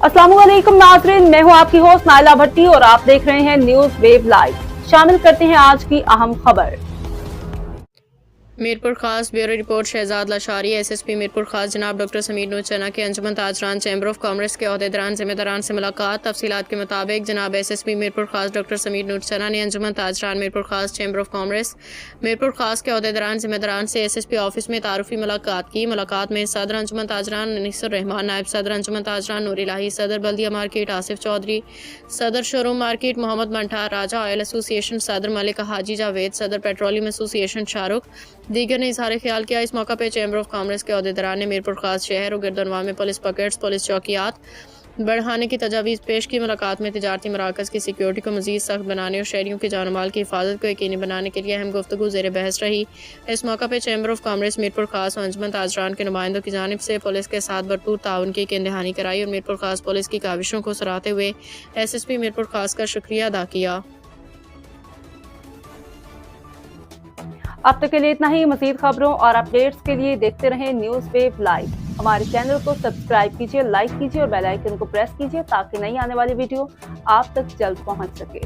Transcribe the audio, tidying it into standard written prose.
अस्सलामुअलैकुम नाज़रीन, मैं हूं आपकी होस्ट नाइला भट्टी और आप देख रहे हैं न्यूज वेव लाइव। शामिल करते हैं आज की अहम खबर। Mirpur Khas bureau report. Shahzad Lashari SSP Mirpur Khas जनाब डॉक्टर समीर नूर चना के अंजुमन ताजरान चैम्बर ऑफ कॉमर्स के अहदेदारान जिम्मेदारान से मुलाकात। तफसीलात के मुताबिक जनाब एसएसपी मीरपुर खास डॉक्टर समीर नूर चना ने अंजुमन ताजरान मीरपुर खास चैम्बर ऑफ कॉमर्स मीरपुर खास के अहदेदारान जिम्मेदारान से एसएसपी ऑफिस में तारुफी मुलाकात की। मुलाकात में सदर अंजुमन ताजरान अनीसुर रहमान, नायब सदर अंजुमन ताजरान नूर इलाही, सदर बल्दिया मार्केट आसिफ चौधरी, सदर शोरूम मार्केट मोहम्मद मंठार, राजा ऑयल एसोसिएशन सदर मलिक हाजी जावेद, सदर पेट्रोलियम एसोसिएशन शाहरुख दीगर ने इजहार ख्याल किया। इस मौका पर चैम्बर ऑफ कॉमर्स के अहदेदारान ने मीरपुर खास शहर और गिरदनवा में पुलिस पकेट्स, पुलिस चौकियात बढ़ाने की तजावीज़ पेश की। मुलाकात में तिजारती मराकज़ की सिक्योरिटी को मज़ीद सख्त बनाने और शहरियों के जान माल की हिफाजत को यकीनी बनाने के लिए अहम गुफ्तगू ज़ेर बहस रही। इस मौका पर चैम्बर ऑफ कॉमर्स मीरपुर खास और अंजुमन ताजरान के नुमाइंदों की जानिब से पुलिस के साथ भरपूर ताउन की यकीन दहानी कराई और मीरपुर खास पुलिस की काविशों को सराहते हुए एसएसपी मीरपुर खास का शुक्रिया अदा किया। अब तक के लिए इतना ही। मज़ीद खबरों और अपडेट्स के लिए देखते रहें न्यूज वेव लाइव। हमारे चैनल को सब्सक्राइब कीजिए, लाइक कीजिए और बेल आइकन को प्रेस कीजिए ताकि नई आने वाली वीडियो आप तक जल्द पहुंच सके।